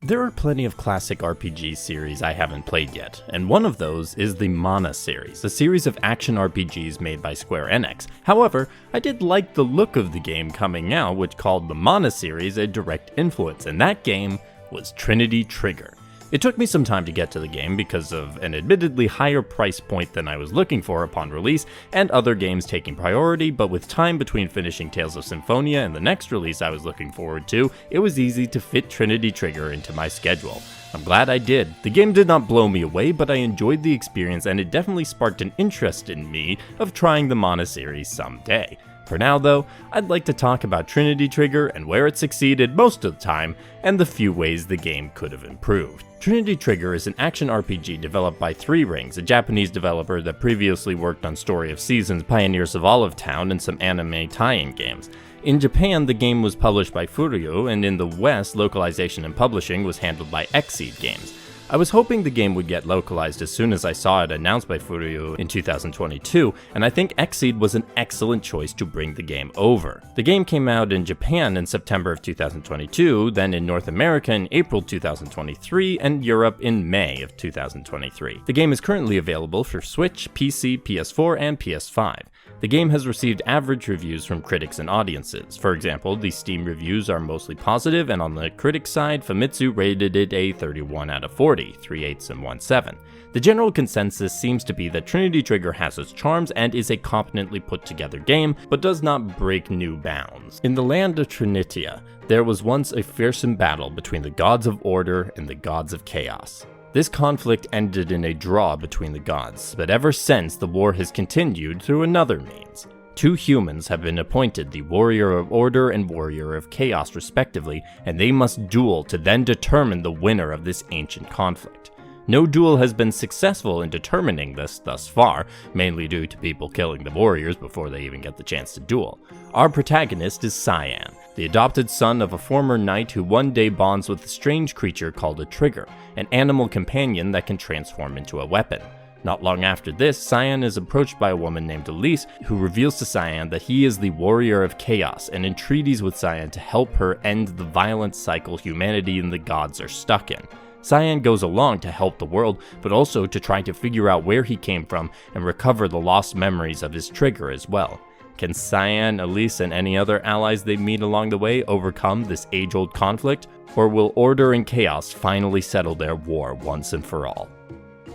There are plenty of classic RPG series I haven't played yet, and one of those is the Mana series, a series of action RPGs made by Square Enix. However, I did like the look of the game coming out, which called the Mana series a direct influence, and that game was Trinity Trigger. It took me some time to get to the game because of an admittedly higher price point than I was looking for upon release, and other games taking priority, but with time between finishing Tales of Symphonia and the next release I was looking forward to, it was easy to fit Trinity Trigger into my schedule. I'm glad I did. The game did not blow me away, but I enjoyed the experience and it definitely sparked an interest in me of trying the Mana series someday. For now though, I'd like to talk about Trinity Trigger and where it succeeded most of the time, and the few ways the game could have improved. Trinity Trigger is an action RPG developed by 3 Rings, a Japanese developer that previously worked on Story of Seasons, Pioneers of Olive Town, and some anime tie-in games. In Japan, the game was published by Furyu, and in the West, localization and publishing was handled by Xseed Games. I was hoping the game would get localized as soon as I saw it announced by Furyu in 2022, and I think Xseed was an excellent choice to bring the game over. The game came out in Japan in September of 2022, then in North America in April 2023, and Europe in May of 2023. The game is currently available for Switch, PC, PS4, and PS5. The game has received average reviews from critics and audiences. For example, the Steam reviews are mostly positive, and on the critics side, Famitsu rated it a 31 out of 40, 3/8 and 1/7. The general consensus seems to be that Trinity Trigger has its charms and is a competently put together game, but does not break new bounds. In the land of Trinitia, there was once a fearsome battle between the gods of order and the gods of chaos. This conflict ended in a draw between the gods, but ever since the war has continued through another means. 2 humans have been appointed the Warrior of Order and Warrior of Chaos respectively, and they must duel to then determine the winner of this ancient conflict. No duel has been successful in determining this thus far, mainly due to people killing the warriors before they even get the chance to duel. Our protagonist is Cyan, the adopted son of a former knight who one day bonds with a strange creature called a Trigger, an animal companion that can transform into a weapon. Not long after this, Cyan is approached by a woman named Elise, who reveals to Cyan that he is the Warrior of Chaos and entreaties with Cyan to help her end the violent cycle humanity and the gods are stuck in. Cyan goes along to help the world, but also to try to figure out where he came from and recover the lost memories of his Trigger as well. Can Cyan, Elise, and any other allies they meet along the way overcome this age-old conflict? Or will Order and Chaos finally settle their war once and for all?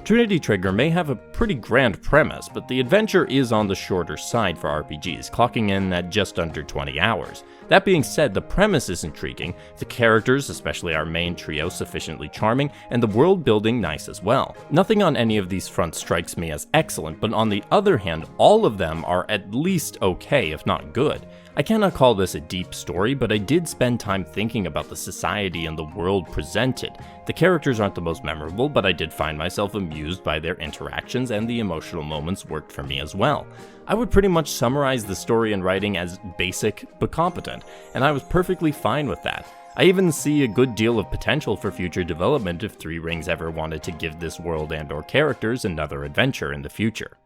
Trinity Trigger may have a pretty grand premise, but the adventure is on the shorter side for RPGs, clocking in at just under 20 hours. That being said, the premise is intriguing, the characters, especially our main trio, sufficiently charming, and the world building nice as well. Nothing on any of these fronts strikes me as excellent, but on the other hand, all of them are at least okay, if not good. I cannot call this a deep story, but I did spend time thinking about the society and the world presented. The characters aren't the most memorable, but I did find myself amused by their interactions, and the emotional moments worked for me as well. I would pretty much summarize the story and writing as basic but competent, and I was perfectly fine with that. I even see a good deal of potential for future development if 3 Rings ever wanted to give this world and/or characters another adventure in the future.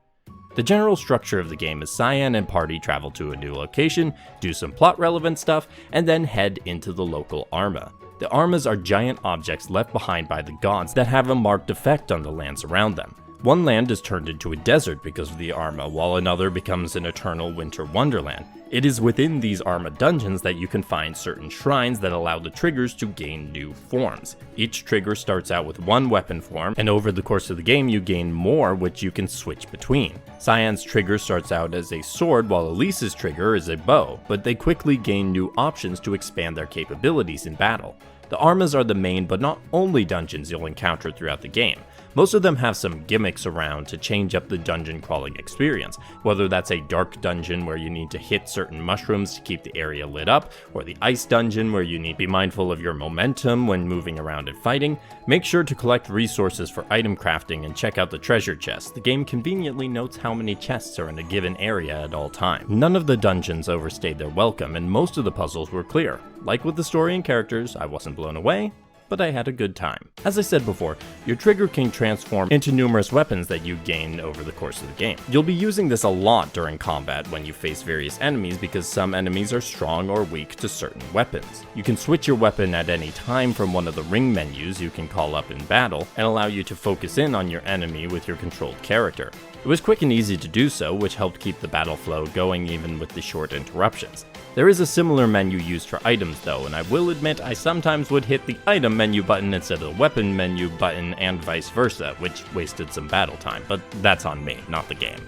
The general structure of the game is Cyan and party travel to a new location, do some plot-relevant stuff, and then head into the local Arma. The Armas are giant objects left behind by the gods that have a marked effect on the lands around them. One land is turned into a desert because of the Arma, while another becomes an eternal winter wonderland. It is within these Arma dungeons that you can find certain shrines that allow the triggers to gain new forms. Each trigger starts out with 1 weapon form, and over the course of the game you gain more which you can switch between. Cyan's trigger starts out as a sword while Elise's trigger is a bow, but they quickly gain new options to expand their capabilities in battle. The Armas are the main but not only dungeons you'll encounter throughout the game. Most of them have some gimmicks around to change up the dungeon crawling experience, whether that's a dark dungeon where you need to hit certain mushrooms to keep the area lit up, or the ice dungeon where you need to be mindful of your momentum when moving around and fighting. Make sure to collect resources for item crafting and check out the treasure chests. The game conveniently notes how many chests are in a given area at all times. None of the dungeons overstayed their welcome, and most of the puzzles were clear. Like with the story and characters, I wasn't blown away, but I had a good time. As I said before, your trigger can transform into numerous weapons that you gain over the course of the game. You'll be using this a lot during combat when you face various enemies because some enemies are strong or weak to certain weapons. You can switch your weapon at any time from one of the ring menus you can call up in battle and allow you to focus in on your enemy with your controlled character. It was quick and easy to do so, which helped keep the battle flow going even with the short interruptions. There is a similar menu used for items though, and I will admit I sometimes would hit the item menu button instead of the weapon menu button and vice versa, which wasted some battle time, but that's on me, not the game.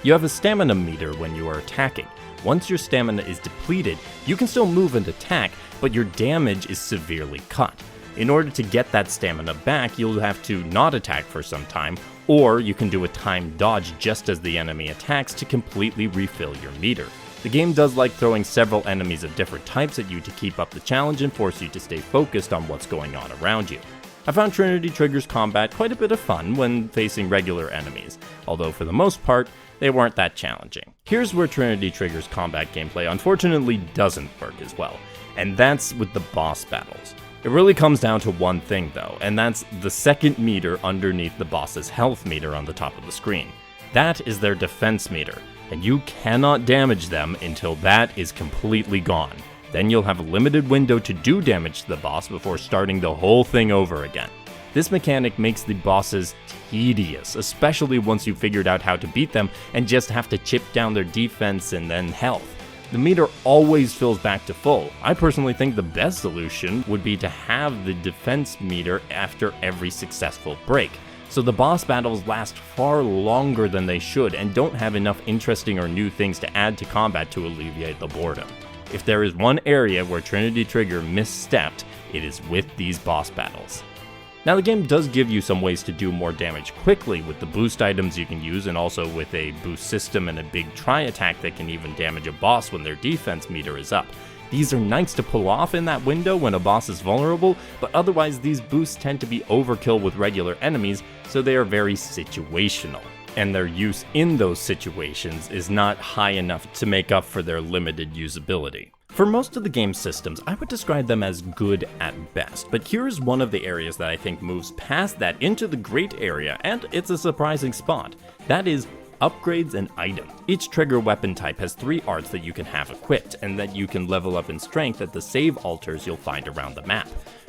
You have a stamina meter when you are attacking. Once your stamina is depleted, you can still move and attack, but your damage is severely cut. In order to get that stamina back, you'll have to not attack for some time, or you can do a timed dodge just as the enemy attacks to completely refill your meter. The game does like throwing several enemies of different types at you to keep up the challenge and force you to stay focused on what's going on around you. I found Trinity Trigger's combat quite a bit of fun when facing regular enemies, although for the most part, they weren't that challenging. Here's where Trinity Trigger's combat gameplay unfortunately doesn't work as well, and that's with the boss battles. It really comes down to one thing though, and that's the second meter underneath the boss's health meter on the top of the screen. That is their defense meter, and you cannot damage them until that is completely gone. Then you'll have a limited window to do damage to the boss before starting the whole thing over again. This mechanic makes the bosses tedious, especially once you've figured out how to beat them and just have to chip down their defense and then health. The meter always fills back to full. I personally think the best solution would be to have the defense meter after every successful break, so the boss battles last far longer than they should and don't have enough interesting or new things to add to combat to alleviate the boredom. If there is one area where Trinity Trigger misstepped, it is with these boss battles. Now the game does give you some ways to do more damage quickly with the boost items you can use, and also with a boost system and a big try attack that can even damage a boss when their defense meter is up. These are nice to pull off in that window when a boss is vulnerable, but otherwise these boosts tend to be overkill with regular enemies, so they are very situational. And their use in those situations is not high enough to make up for their limited usability. For most of the game's systems, I would describe them as good at best, but here is one of the areas that I think moves past that into the great area, and it's a surprising spot. That is upgrades and items. Each trigger weapon type has 3 arts that you can have equipped, and that you can level up in strength at the save altars you'll find around the map.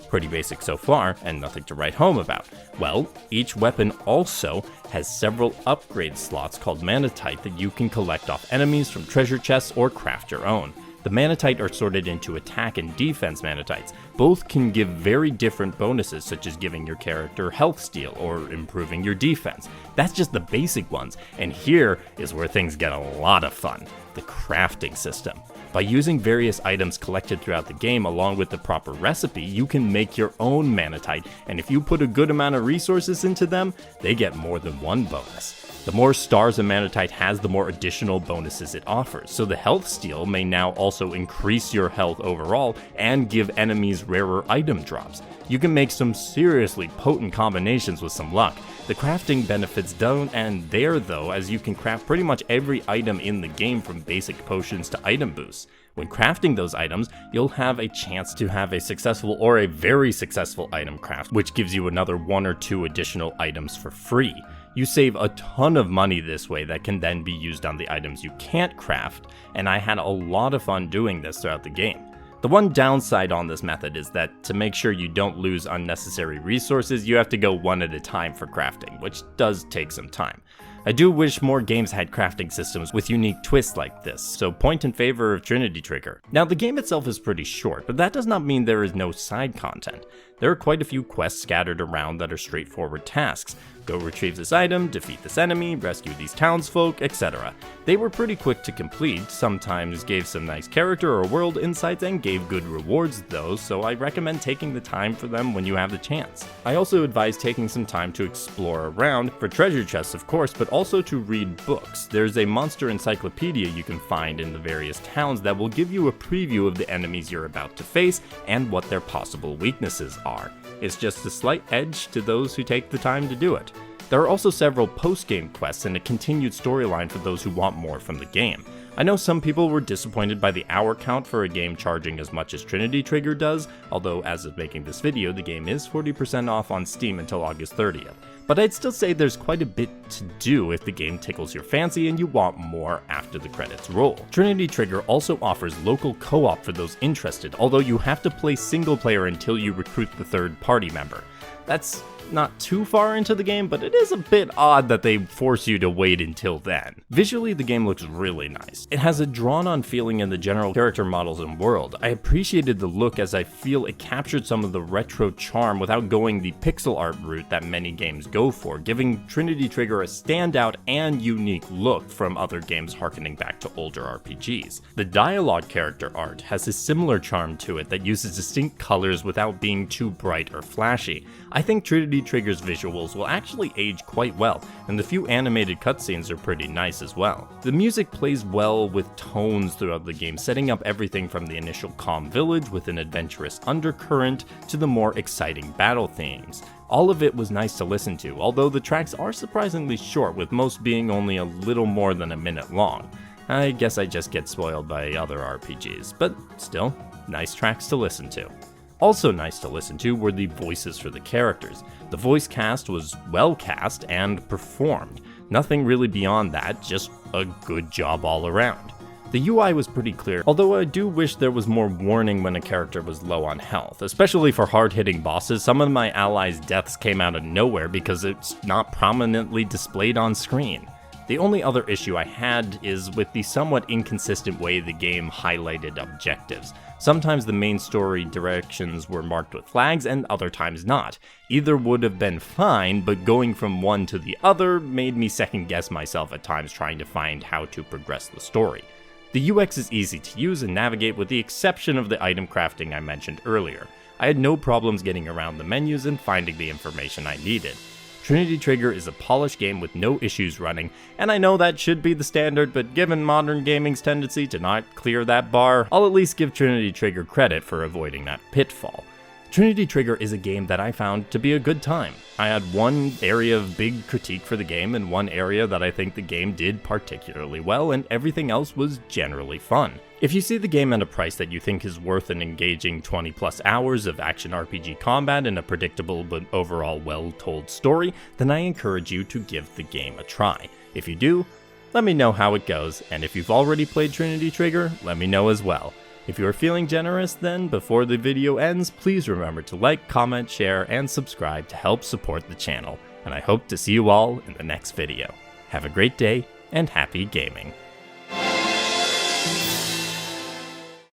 Pretty basic so far, and nothing to write home about. Well, each weapon also has several upgrade slots called manatite that you can collect off enemies from treasure chests or craft your own. The manatite are sorted into attack and defense manatites. Both can give very different bonuses, such as giving your character health steal or improving your defense. That's just the basic ones, and here is where things get a lot of fun: the crafting system. By using various items collected throughout the game along with the proper recipe, you can make your own manatite, and if you put a good amount of resources into them, they get more than one bonus. The more stars a manatite has, the more additional bonuses it offers, so the health steal may now also increase your health overall and give enemies rarer item drops. You can make some seriously potent combinations with some luck. The crafting benefits don't end there though, as you can craft pretty much every item in the game from basic potions to item boosts. When crafting those items, you'll have a chance to have a successful or a very successful item craft, which gives you another 1 or 2 additional items for free. You save a ton of money this way that can then be used on the items you can't craft, and I had a lot of fun doing this throughout the game. The one downside on this method is that to make sure you don't lose unnecessary resources, you have to go one at a time for crafting, which does take some time. I do wish more games had crafting systems with unique twists like this, so point in favor of Trinity Trigger. Now the game itself is pretty short, but that does not mean there is no side content. There are quite a few quests scattered around that are straightforward tasks. Go retrieve this item, defeat this enemy, rescue these townsfolk, etc. They were pretty quick to complete, sometimes gave some nice character or world insights and gave good rewards though, so I recommend taking the time for them when you have the chance. I also advise taking some time to explore around, for treasure chests of course, but also to read books. There's a monster encyclopedia you can find in the various towns that will give you a preview of the enemies you're about to face and what their possible weaknesses are. It's just a slight edge to those who take the time to do it. There are also several post-game quests and a continued storyline for those who want more from the game. I know some people were disappointed by the hour count for a game charging as much as Trinity Trigger does, although as of making this video, the game is 40% off on Steam until August 30th. But I'd still say there's quite a bit to do if the game tickles your fancy and you want more after the credits roll. Trinity Trigger also offers local co-op for those interested, although you have to play single player until you recruit the third party member. That's not too far into the game, but it is a bit odd that they force you to wait until then. Visually, the game looks really nice. It has a drawn-on feeling in the general character models and world. I appreciated the look as I feel it captured some of the retro charm without going the pixel art route that many games go for, giving Trinity Trigger a standout and unique look from other games harkening back to older RPGs. The dialogue character art has a similar charm to it that uses distinct colors without being too bright or flashy. I think Trinity Trigger's visuals will actually age quite well, and the few animated cutscenes are pretty nice as well. The music plays well with tones throughout the game, setting up everything from the initial calm village with an adventurous undercurrent to the more exciting battle themes. All of it was nice to listen to, although the tracks are surprisingly short, with most being only a little more than a minute long. I guess I just get spoiled by other RPGs, but still, nice tracks to listen to. Also nice to listen to were the voices for the characters. The voice cast was well cast and performed. Nothing really beyond that, just a good job all around. The UI was pretty clear, although I do wish there was more warning when a character was low on health, especially for hard-hitting bosses. Some of my allies' deaths came out of nowhere because it's not prominently displayed on screen. The only other issue I had is with the somewhat inconsistent way the game highlighted objectives. Sometimes the main story directions were marked with flags and other times not. Either would have been fine, but going from one to the other made me second guess myself at times trying to find how to progress the story. The UX is easy to use and navigate with the exception of the item crafting I mentioned earlier. I had no problems getting around the menus and finding the information I needed. Trinity Trigger is a polished game with no issues running, and I know that should be the standard, but given modern gaming's tendency to not clear that bar, I'll at least give Trinity Trigger credit for avoiding that pitfall. Trinity Trigger is a game that I found to be a good time. I had one area of big critique for the game and one area that I think the game did particularly well, and everything else was generally fun. If you see the game at a price that you think is worth an engaging 20 plus hours of action RPG combat and a predictable but overall well-told story, then I encourage you to give the game a try. If you do, let me know how it goes, and if you've already played Trinity Trigger, let me know as well. If you are feeling generous, then before the video ends, please remember to like, comment, share, and subscribe to help support the channel, and I hope to see you all in the next video. Have a great day, and happy gaming.